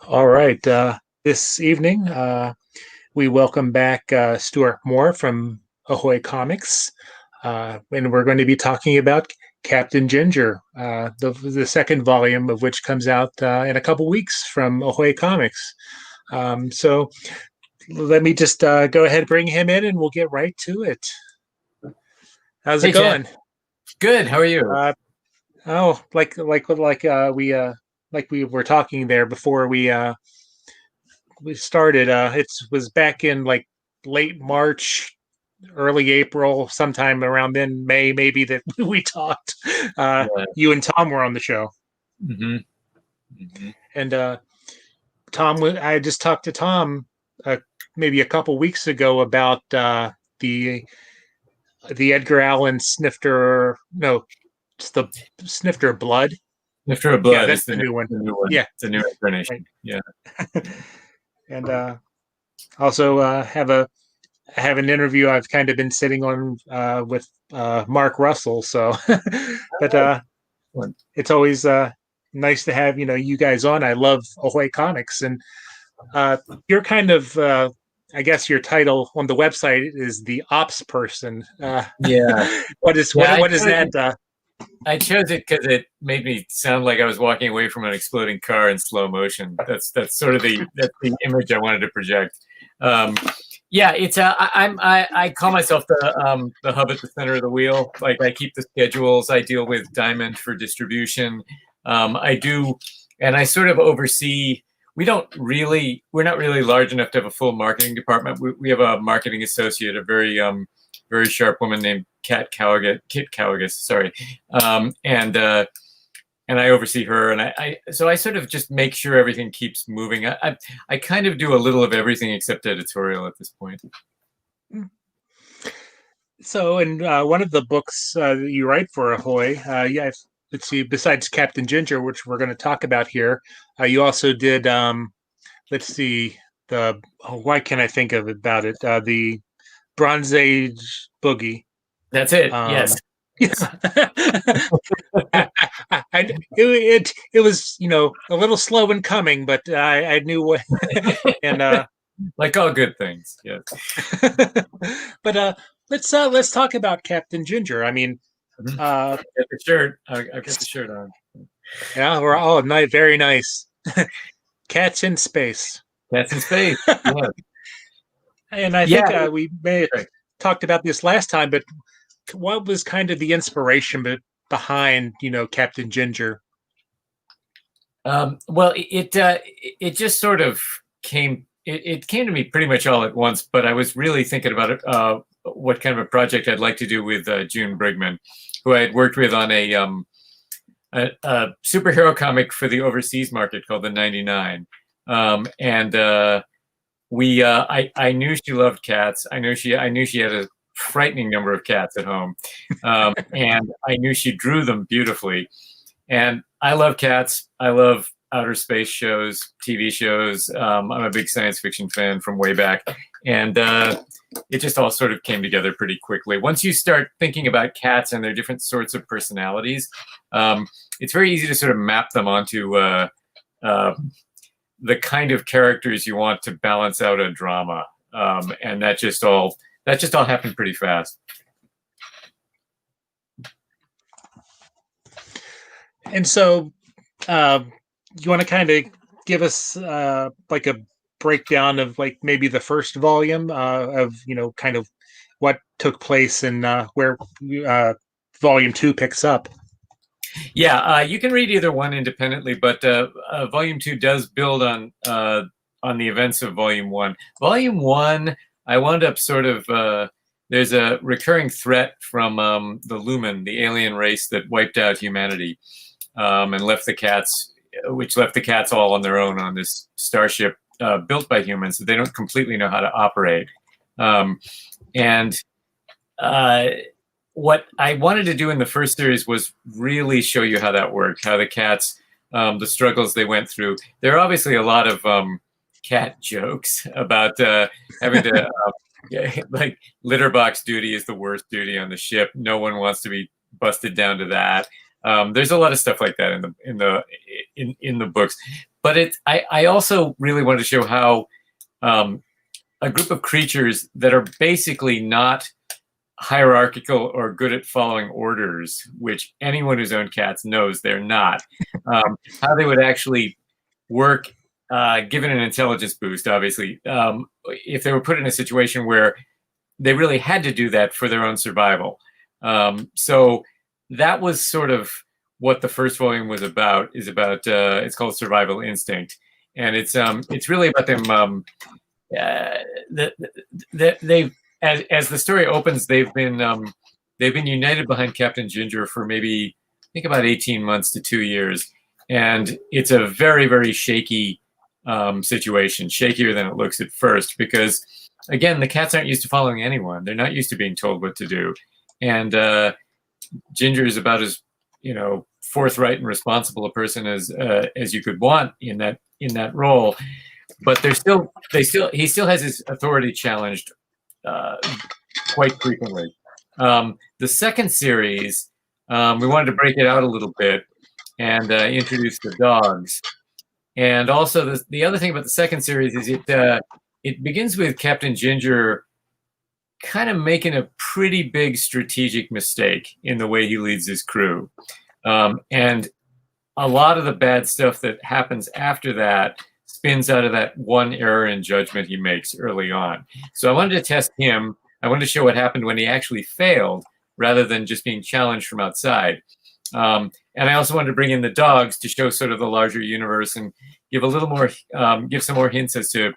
All right. This evening, we welcome back Stuart Moore from AHOY Comics, and we're going to be talking about Captain Ginger, the second volume of which comes out in a couple weeks from AHOY Comics. So let me just go ahead and bring him in, and we'll get right to it. How's it Hey, Chad. going? Good. How are you? Uh, oh, like we were talking there before we started. It was back in like late March, early April, sometime around then, May maybe, that we talked. Yeah. You and Tom were on the show, hmm hmm and Tom. I just talked to Tom uh, maybe a couple weeks ago about the the Edgar Allan snifter. No, it's the snifter of blood. Snifter of Yeah, Blood that's is the new one. the new one. Yeah, It's a new right. incarnation. Yeah. And also I have an interview I've kind of been sitting on with Mark Russell. So, but One. it's always nice to have you guys on. I love Ahoy Comics, and you're kind of I guess your title on the website is the ops person. Yeah. What is Yeah. what is that? I chose it because it made me sound like I was walking away from an exploding car in slow motion. That's sort of the image I wanted to project. Um, yeah, I call myself the hub at the center of the wheel. Like I keep the schedules. I deal with Diamond for distribution. I do, and I sort of oversee. We're not really large enough to have a full marketing department. We have a marketing associate, a very sharp woman named Kit Cowagus, sorry, and I oversee her, and so I sort of just make sure everything keeps moving. I kind of do a little of everything except editorial at this point. So, in one of the books that you write for Ahoy, yeah, let's see. Besides Captain Ginger, which we're going to talk about here, you also did. Let's see. Why can't I think of about it? The Bronze Age Boogie. That's it. Yes. Um, Yes. it was a little slow in coming, but I knew what. And Like all good things. Yes. but let's talk about Captain Ginger. I mean, uh, Get the shirt. I'll get the shirt on. yeah, we're all nice, very nice. Cats in space. Cats in space. Yeah. And I think Yeah. we may have talked about this last time, but what was kind of the inspiration behind, Captain Ginger? Well, it just sort of came. It came to me pretty much all at once. But I was really thinking about it. What kind of a project I'd like to do with June Brigman, who I had worked with on a superhero comic for the overseas market called the 99. And I knew she loved cats. I knew she had a frightening number of cats at home, and I knew she drew them beautifully. And I love cats. I love outer space shows, TV shows. I'm a big science fiction fan from way back, and it just all sort of came together pretty quickly. Once you start thinking about cats and their different sorts of personalities, it's very easy to sort of map them onto the kind of characters you want to balance out a drama, and that just all happened pretty fast. And so, you want to kind of give us like a breakdown of like maybe the first volume of kind of what took place and where volume 2 picks up. Yeah, you can read either one independently, but Volume 2 does build on the events of Volume 1. Volume 1, I wound up sort of there's a recurring threat from the Lumen, the alien race that wiped out humanity, and left the cats all on their own on this starship built by humans that they don't completely know how to operate. And what I wanted to do in the first series was really show you how that worked, how the cats, the struggles they went through. There are obviously a lot of cat jokes about having to, like, litter box duty is the worst duty on the ship. No one wants to be busted down to that. There's a lot of stuff like that in the books, but I also really wanted to show how a group of creatures that are basically not hierarchical or good at following orders, which anyone who's owned cats knows they're not, how they would actually work, given an intelligence boost, obviously, if they were put in a situation where they really had to do that for their own survival. So that was sort of what the first volume was about. It's called Survival Instinct, and it's really about them. They've as the story opens, they've been united behind Captain Ginger for maybe, I think, about 18 months to 2 years, and it's a very, very shaky situation, shakier than it looks at first, because again, the cats aren't used to following anyone. They're not used to being told what to do, and Ginger is about as forthright and responsible a person as you could want in that role. But he still has his authority challenged quite frequently. The second series, we wanted to break it out a little bit and introduce the dogs. And also the other thing about the second series is it begins with Captain Ginger kind of making a pretty big strategic mistake in the way he leads his crew. And a lot of the bad stuff that happens after that spins out of that one error in judgment he makes early on. So I wanted to test him. I wanted to show what happened when he actually failed, rather than just being challenged from outside. And I also wanted to bring in the dogs to show sort of the larger universe and give a little more, give some more hints as to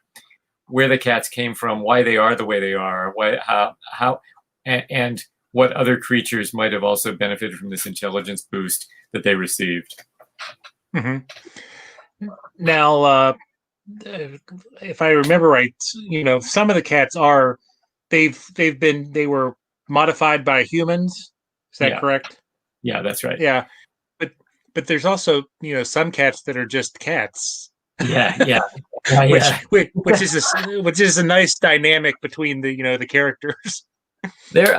where the cats came from, why they are the way they are, and what other creatures might have also benefited from this intelligence boost that they received. Mm-hmm. Now, if I remember right, some of the cats they were modified by humans. Is that correct? Yeah, that's right. Yeah, but there's also some cats that are just cats. Yeah. Which is a nice dynamic between the characters. There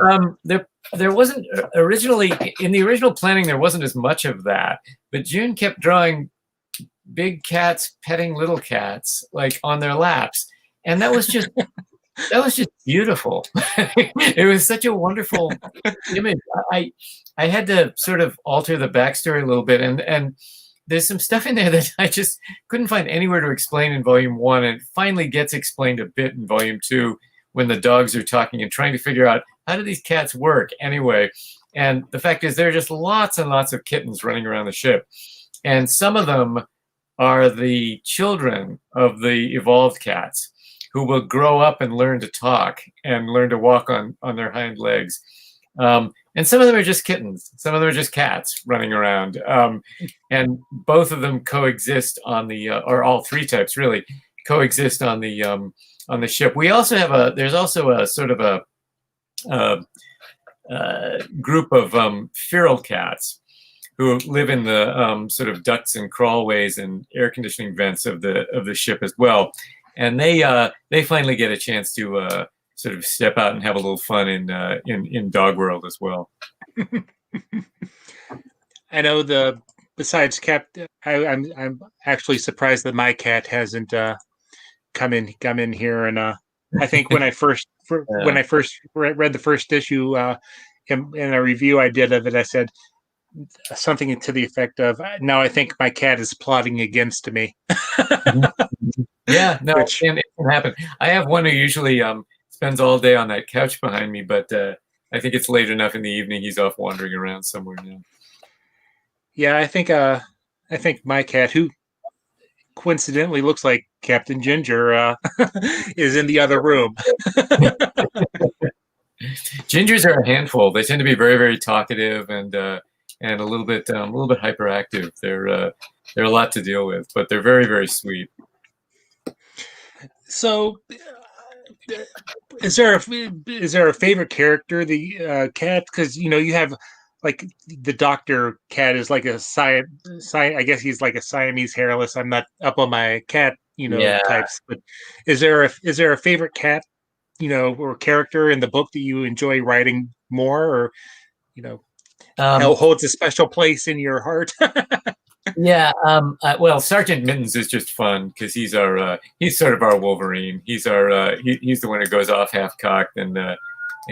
wasn't originally, in the original planning, there wasn't as much of that, but June kept drawing big cats petting little cats like on their laps, and that was just beautiful. It was such a wonderful image. I had to sort of alter the backstory a little bit, and there's some stuff in there that I just couldn't find anywhere to explain in volume 1, and it finally gets explained a bit in volume 2 when the dogs are talking and trying to figure out, how do these cats work anyway? And the fact is, there are just lots and lots of kittens running around the ship, and some of them are the children of the evolved cats, who will grow up and learn to talk and learn to walk on their hind legs. And some of them are just kittens. Some of them are just cats running around. And both of them coexist on the, or all three types really, coexist on the ship. We also have there's also a sort of a group of feral cats who live in the sort of ducts and crawlways and air conditioning vents of the ship as well. And they finally get a chance to sort of step out and have a little fun in dog world as well. I know besides I'm actually surprised that my cat hasn't come in here, and I think when I first read the first issue in a review I did of it, I said something to the effect of, "Now I think my cat is plotting against me." Yeah, no, it can happen. I have one who usually spends all day on that couch behind me, but I think it's late enough in the evening. He's off wandering around somewhere now. Yeah, I think my cat, who coincidentally looks like Captain Ginger, is in the other room. Gingers are a handful. They tend to be very, very talkative and a little bit hyperactive. They're a lot to deal with, but they're very, very sweet. So, is there a favorite character, the cat? Because you have like the doctor cat is like I guess he's like a Siamese hairless. I'm not up on my cat types, but is there a favorite cat or character in the book that you enjoy writing more, or holds a special place in your heart. Yeah. Well, Sergeant Mittens is just fun because he's sort of our Wolverine. He's he's the one who goes off half cocked, and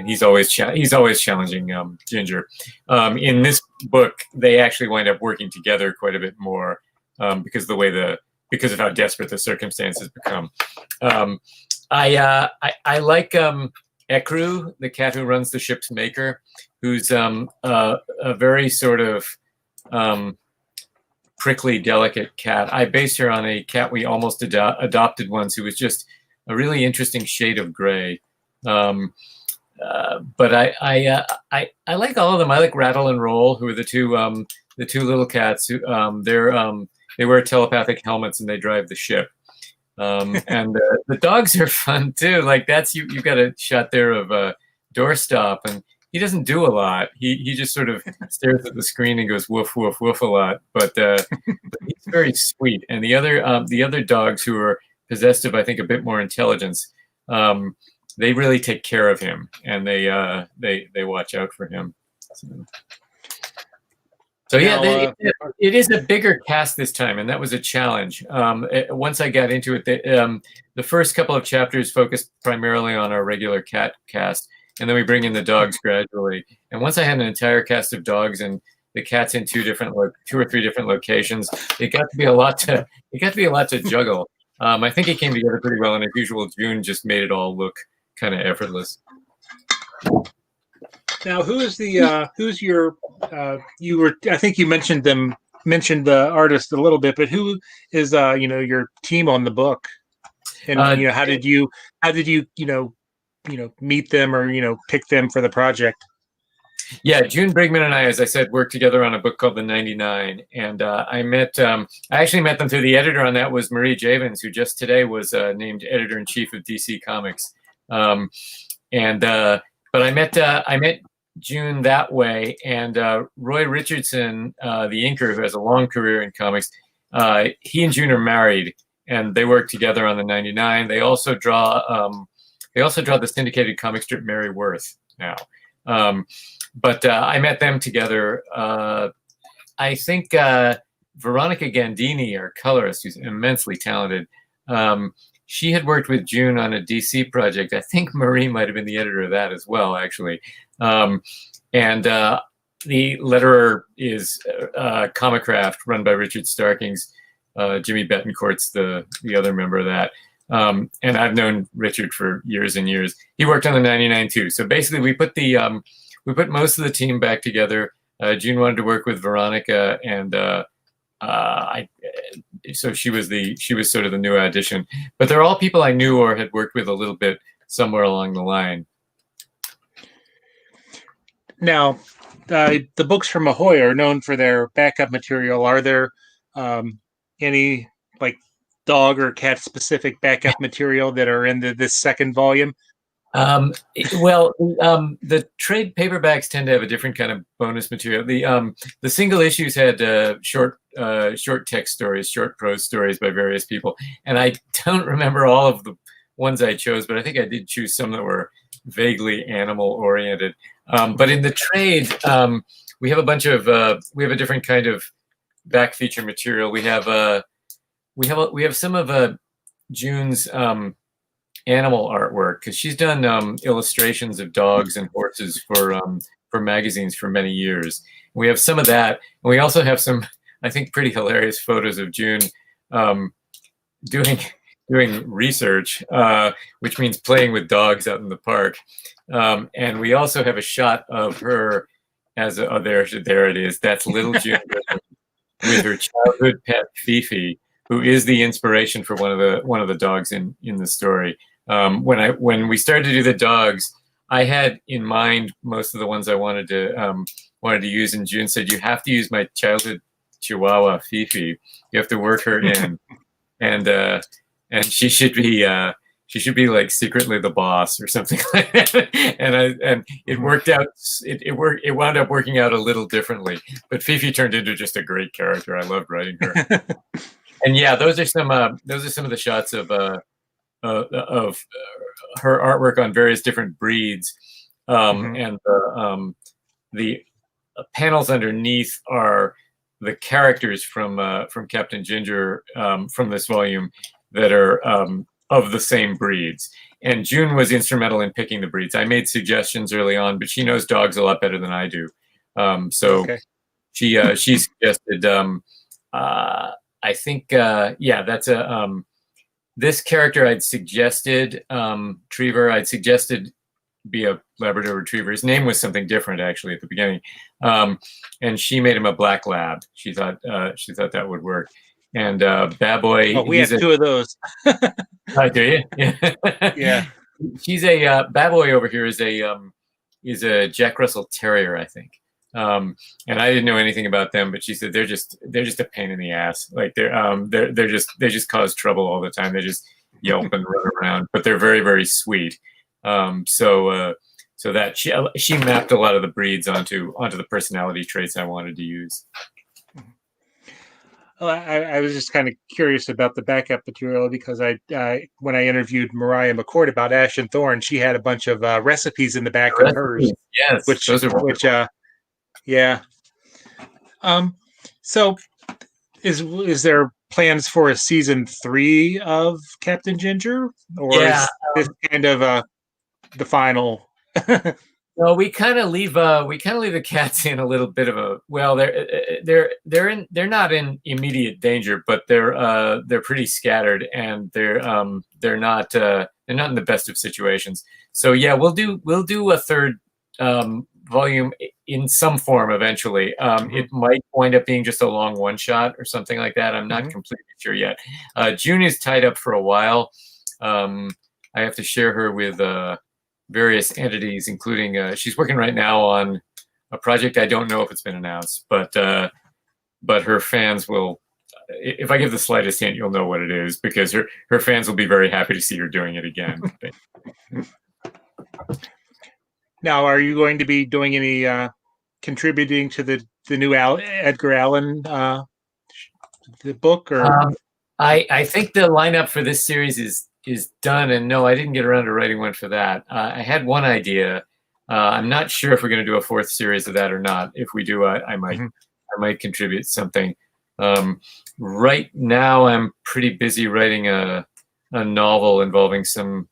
he's always challenging Ginger. In this book, they actually wind up working together quite a bit more because because of how desperate the circumstances become. I like Ekru, the cat who runs the ship's maker, who's a very sort of prickly, delicate cat. I based her on a cat we almost adopted once, who was just a really interesting shade of gray. But I like all of them. I like Rattle and Roll, who are the two little cats who they wear telepathic helmets and they drive the ship. And the dogs are fun too. Like you've got a shot there of Doorstop, and he doesn't do a lot. He just sort of stares at the screen and goes woof woof woof a lot. But he's very sweet. And the other dogs who are possessed of, I think, a bit more intelligence, they really take care of him, and they watch out for him. So yeah, it is a bigger cast this time, and that was a challenge. Once I got into it, the first couple of chapters focused primarily on our regular cat cast, and then we bring in the dogs gradually. And once I had an entire cast of dogs and the cats in two or three different locations, it got to be a lot to juggle. I think it came together pretty well, and as usual, June just made it all look kind of effortless. Now, who's your I think you mentioned the artist a little bit, but who is your team on the book, and how did you meet them or pick them for the project? Yeah, June Brigman and I, as I said, worked together on a book called The 99, and I actually met them through the editor on that was Marie Javins, who just today was named editor-in-chief of DC Comics, but I met June that way, and Roy Richardson, the inker, who has a long career in comics, he and June are married, and they work together on the 99. They also draw the syndicated comic strip Mary Worth now. But I met them together. I think Veronica Gandini, our colorist, who's immensely talented, she had worked with June on a DC project. I think Marie might have been the editor of that as well, actually. And the letterer is Comicraft, run by Richard Starkings. Jimmy Betancourt's the other member of that. And I've known Richard for years and years. He worked on the 99 too. So basically, we put most of the team back together. June wanted to work with Veronica, and so she was sort of the new addition. But they're all people I knew or had worked with a little bit somewhere along the line. Now, the books from AHOY are known for their backup material. Are there any like dog or cat specific backup material that are in this second volume? The trade paperbacks tend to have a different kind of bonus material. The single issues had short text stories, short prose stories by various people, and I don't remember all of the ones I chose, but I think I did choose some that were vaguely animal oriented. But in the trade, we have a different kind of back feature material. We have some of June's animal artwork, because she's done illustrations of dogs and horses for magazines for many years. We have some of that, and we also have some, I think, pretty hilarious photos of June doing research, which means playing with dogs out in the park. And we also have a shot of her as there it is. That's little June with her childhood pet Fifi, who is the inspiration for one of the dogs in the story. When we started to do the dogs, I had in mind most of the ones I wanted to use, and June said, "You have to use my childhood Chihuahua Fifi. You have to work her in, and she should be like secretly the boss or something like that." And it worked out. It wound up working out a little differently, but Fifi turned into just a great character. I loved writing her. And yeah, those are some of the shots of her artwork on various different breeds, and the panels underneath are the characters from Captain Ginger from this volume that are of the same breeds. And June was instrumental in picking the breeds. I made suggestions early on, but she knows dogs a lot better than I do. So Okay. she suggested. I think that's a this character I'd suggested Trevor. I'd suggested be a Labrador Retriever. His name was something different actually at the beginning, and she made him a black lab. She thought that would work. And Baboy, Oh, we have two of those. Oh, do you? Yeah. Yeah. She's a Baboy over here is a Jack Russell Terrier, I think. And I didn't know anything about them, but she said they're just a pain in the ass. Like they just cause trouble all the time. They just yelp and run around, but they're very, very sweet. So that she mapped a lot of the breeds onto the personality traits I wanted to use. Well, I was just kind of curious about the backup material because when I interviewed Mariah McCord about Ash and Thorn, she had a bunch of recipes in the back of hers. Yes, those are yeah. So is there plans for a season 3 of Captain Ginger, or is this kind of the final? No, we kind of leave the cats in a little bit of a they're not in immediate danger, but they're pretty scattered, and they're not in the best of situations. So yeah, we'll do a third volume in some form eventually. It might wind up being just a long one shot or something like that. I'm not completely sure yet. June is tied up for a while. I have to share her with various entities, including she's working right now on a project. I don't know if it's been announced, but her fans will, if I give the slightest hint, you'll know what it is, because her fans will be very happy to see her doing it again. Now, are you going to be doing any contributing to the new Edgar Allan the book? Or I think the lineup for this series is done, and no, I didn't get around to writing one for that. I had one idea. I'm not sure if we're going to do a 4th series of that or not. If we do, I might contribute something. Right now, I'm pretty busy writing a novel involving some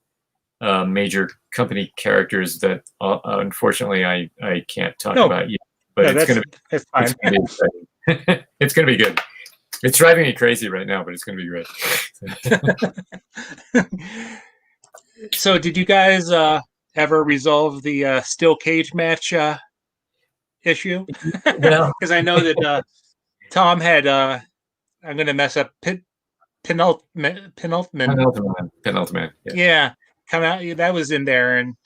major company characters that unfortunately I can't talk about yet. But it's going to be exciting. It's going to be good. It's driving me crazy right now, but it's going to be great. So did you guys ever resolve the steel cage match issue? Because I know that Tom had, I'm going to mess up, penultimate. Yeah, come out. That was in there, and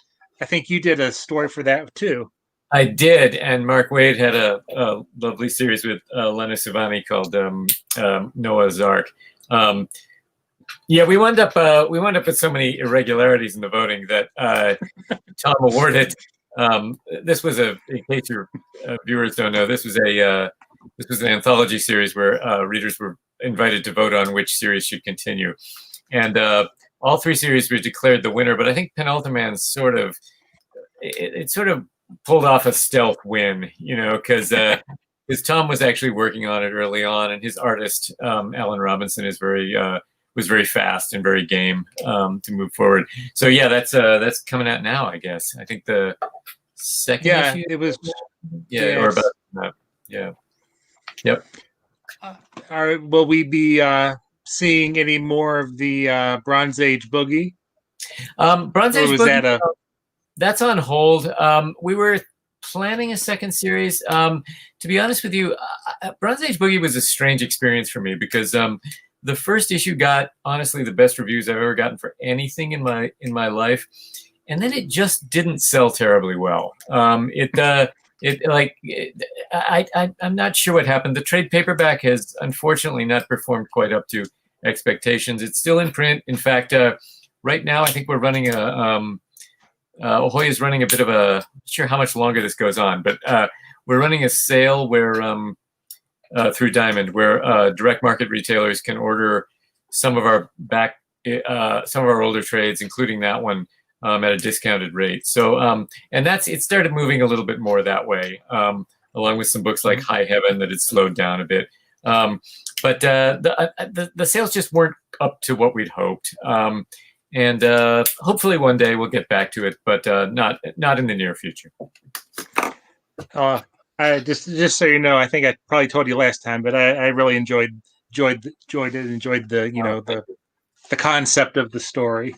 I think you did a story for that too. I did, and Mark Waid had a lovely series with Lena Sivani called Noah's Ark. We wound up with so many irregularities in the voting that Tom awarded. This was in case your viewers don't know, this was an anthology series where readers were invited to vote on which series should continue, and all 3 series were declared the winner. But I think Penultimate sort of pulled off a stealth win, because Tom was actually working on it early on, and his artist Alan Robinson was very fast and very game to move forward. So yeah, that's coming out now, I guess. I think the 2nd issue. It was. Or about that. Yeah. Yep. Will we be seeing any more of the Bronze Age Boogie? Bronze Age Boogie. That's on hold. We were planning a 2nd series. To be honest with you, Bronze Age Boogie was a strange experience for me, because the first issue got, honestly, the best reviews I've ever gotten for anything in my life, and then it just didn't sell terribly well. I'm not sure what happened. The trade paperback has unfortunately not performed quite up to expectations. It's still in print. In fact, right now I think we're running AHOY is running a bit of a, not sure how much longer this goes on, but we're running a sale where through Diamond, where direct market retailers can order some of our older trades, including that one, at a discounted rate. So and it started moving a little bit more that way. along with some books like High Heaven that had slowed down a bit. But the sales just weren't up to what we'd hoped. And hopefully one day we'll get back to it, but not in the near future. I just so you know, I think I probably told you last time, but I really enjoyed the the concept of the story.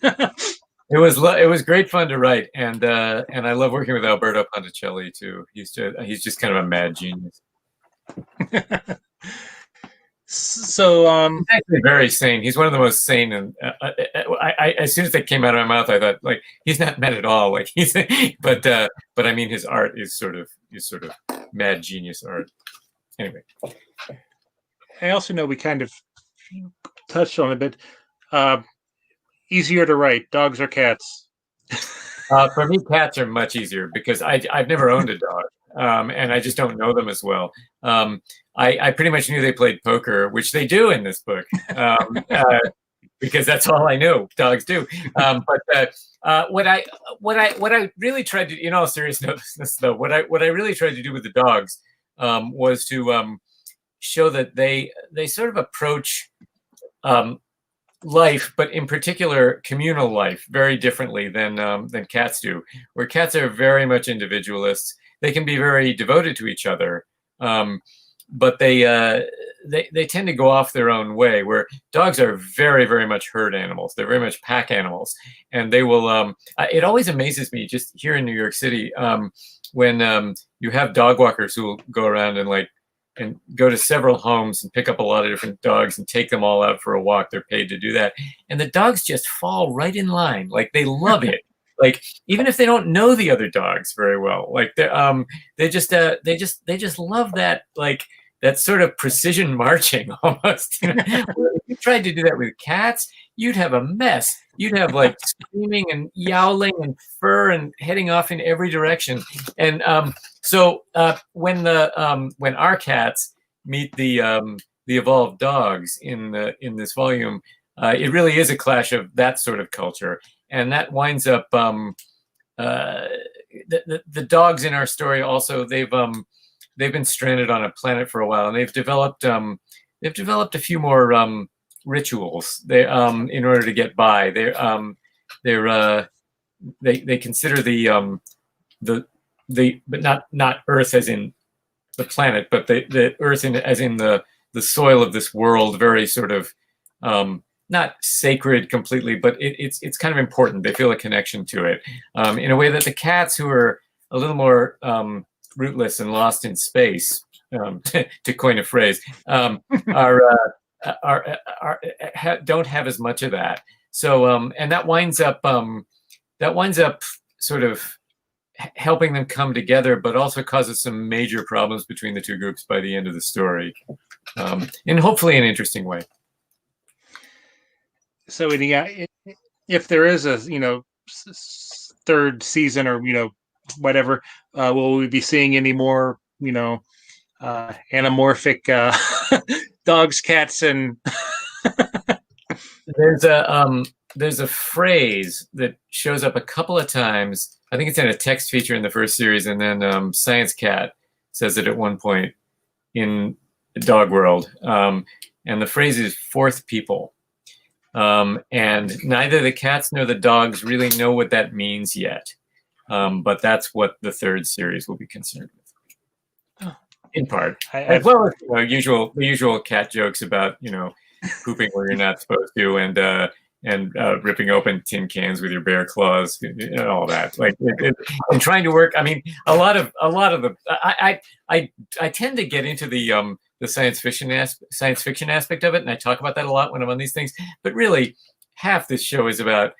It was great fun to write, and I love working with Alberto Ponticelli too. He's just kind of a mad genius. So he's actually very sane. He's one of the most sane, and I as soon as that came out of my mouth, I thought, like, he's not mad at all. Like, but I mean, his art is sort of mad genius art. Anyway, I also know we kind of touched on it, but easier to write, dogs or cats? For me, cats are much easier because I've never owned a dog, and I just don't know them as well. I pretty much knew they played poker, which they do in this book, because that's all I knew. Dogs do. But what I really tried to, in all seriousness, though, what I really tried to do with the dogs was to show that they sort of approach life, but in particular communal life, very differently than cats do. Where cats are very much individualists, they can be very devoted to each other, but they tend to go off their own way. Where dogs are very, very much herd animals. They're very much pack animals, and they will. It always amazes me, just here in New York City, when you have dog walkers who will go around and go to several homes and pick up a lot of different dogs and take them all out for a walk. They're paid to do that. And the dogs just fall right in line. Like, they love it. Like, even if they don't know the other dogs very well, like they just love that, like, that sort of precision marching almost. If you tried to do that with cats, you'd have a mess. You'd have, like, screaming and yowling and fur and heading off in every direction. And so when our cats meet the evolved dogs in this volume, it really is a clash of that sort of culture, and that winds up the dogs in our story. Also, they've been stranded on a planet for a while, and they've developed a few more rituals. They in order to get by. They consider but not Earth as in the planet, but the Earth as in the soil of this world, very sort of not sacred completely, but it's kind of important. They feel a connection to it in a way that the cats, who are a little more rootless and lost in space, to coin a phrase, don't have as much of that. So and that winds up sort of helping them come together, but also causes some major problems between the two groups by the end of the story, in hopefully an interesting way. So if there is a third season, or whatever, will we be seeing any more anamorphic dogs, cats, and there's a phrase that shows up a couple of times. I think it's in a text feature in the first series, and then Science Cat says it at one point in Dog World, and the phrase is "fourth people," and neither the cats nor the dogs really know what that means yet, but that's what the third series will be concerned with, in part, as well as the usual cat jokes about pooping where you're not supposed to, and ripping open tin cans with your bare claws, and all that. Like, and trying to work. I mean, a lot of the. I tend to get into the science fiction aspect of it, and I talk about that a lot when I'm on these things. But really, half this show is about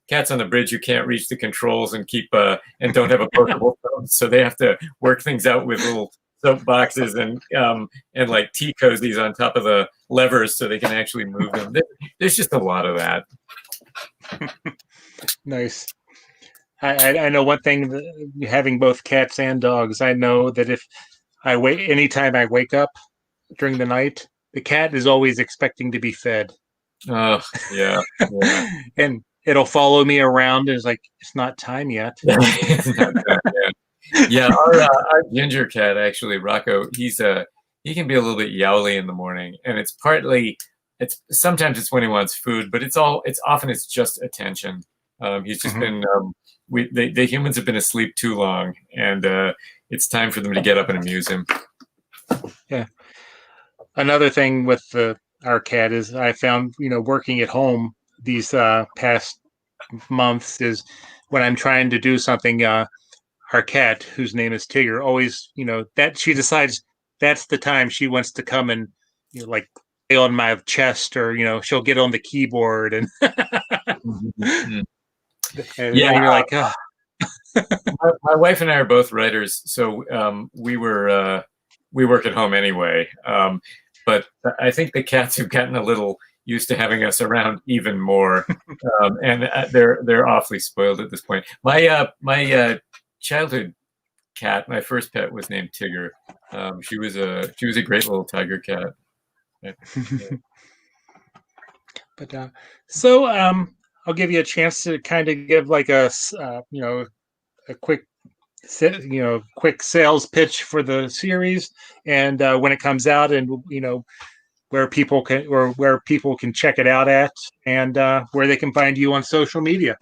cats on the bridge who can't reach the controls and and don't have a portable phone, so they have to work things out with little soap boxes and like tea cozies on top of the levers so they can actually move them. There's just a lot of that. Nice. I know one thing, having both cats and dogs, I know that if anytime I wake up during the night, the cat is always expecting to be fed. Oh, yeah. And it'll follow me around, and it's like, it's not time yet. It's not time yet. Yeah, our ginger cat actually, Rocco. He can be a little bit yowly in the morning, and it's sometimes it's when he wants food, but it's often it's just attention. He's just Mhm. been the humans have been asleep too long, and it's time for them to get up and amuse him. Yeah. Another thing with our cat is I found, working at home these past months is when I'm trying to do something, our cat, whose name is Tigger, always, that she decides that's the time she wants to come and, like lay on my chest, or, she'll get on the keyboard and, Mhm. and Yeah, you're like, oh. my wife and I are both writers, so we work at home anyway. But I think the cats have gotten a little used to having us around even more, and they're awfully spoiled at this point. My childhood cat, my first pet, was named Tigger. She was a great little tiger cat. Yeah. But so I'll give you a chance to kind of give like a quick quick sales pitch for the series, and when it comes out, and where people can check it out at, and where they can find you on social media.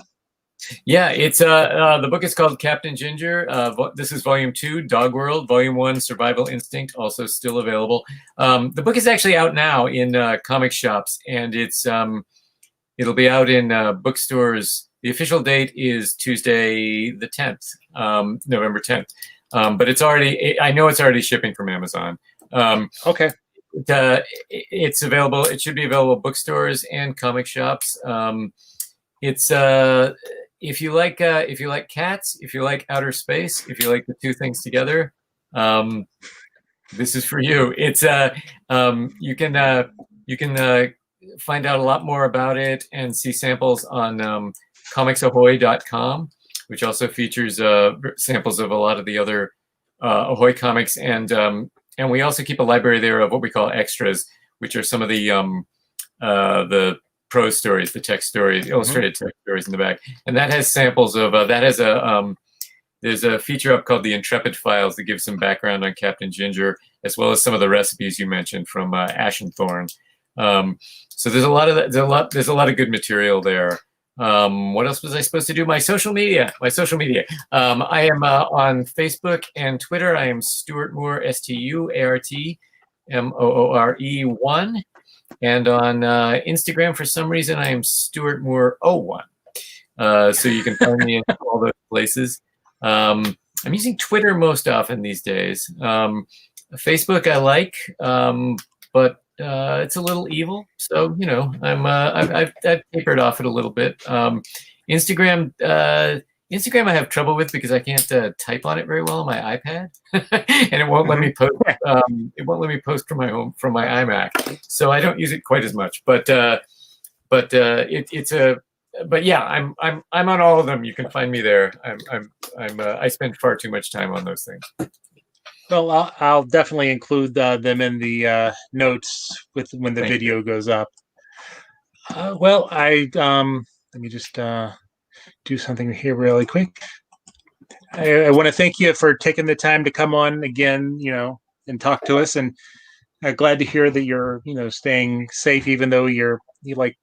Yeah, it's the book is called Captain Ginger. This is Volume 2, Dog World. Volume 1, Survival Instinct, also still available. The book is actually out now in comic shops, and it'll be out in bookstores. The official date is Tuesday the 10th, November 10th. But I know it's already shipping from Amazon. Okay. It's available. It should be available at bookstores and comic shops. It's if you like cats, if you like outer space, if you like the two things together, this is for you. It's you can find out a lot more about it and see samples on comicsahoy.com, which also features samples of a lot of the other Ahoy comics, and we also keep a library there of what we call extras, which are some of the prose stories, the text stories, illustrated text stories in the back, and that has samples of that has there's a feature up called the Intrepid Files that gives some background on Captain Ginger, as well as some of the recipes you mentioned from Ash and Thorn. So there's a lot of there's a lot of good material there. What else was I supposed to do? My social media. I am on Facebook and Twitter. I am Stuart Moore, StuartMoore1. And on Instagram, for some reason, I am Stuart Moore01. So you can find me in all those places. I'm using Twitter most often these days. Facebook I like, but it's a little evil. So I've tapered off it a little bit. Instagram I have trouble with because I can't type on it very well on my iPad, and it won't let me post. It won't let me post from my iMac, so I don't use it quite as much. But yeah, I'm on all of them. You can find me there. I spend far too much time on those things. Well, I'll definitely include them in the notes when the video goes up. Well, let me just do something here really quick. I want to thank you for taking the time to come on again, and talk to us. And glad to hear that you're, staying safe, even though you like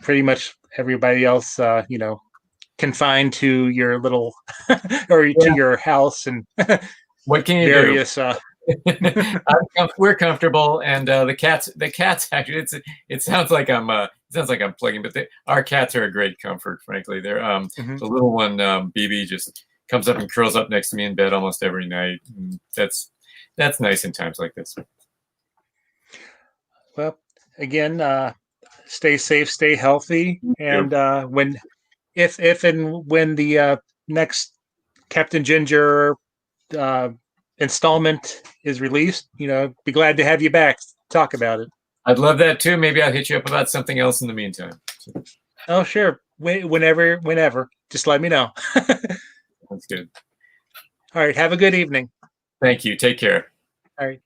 pretty much everybody else, confined to your little or to your house and what can you various. We're comfortable, and the cats actually. It sounds like I'm plugging, but our cats are a great comfort. Frankly, they're the little one, BB, just comes up and curls up next to me in bed almost every night. And that's nice in times like this. Well, again, stay safe, stay healthy, and if and when the next Captain Ginger installment is released, be glad to have you back, talk about it. I'd love that too. Maybe I'll hit you up about something else in the meantime. Oh, sure. Whenever. Just let me know. That's good. All right. Have a good evening. Thank you. Take care. All right.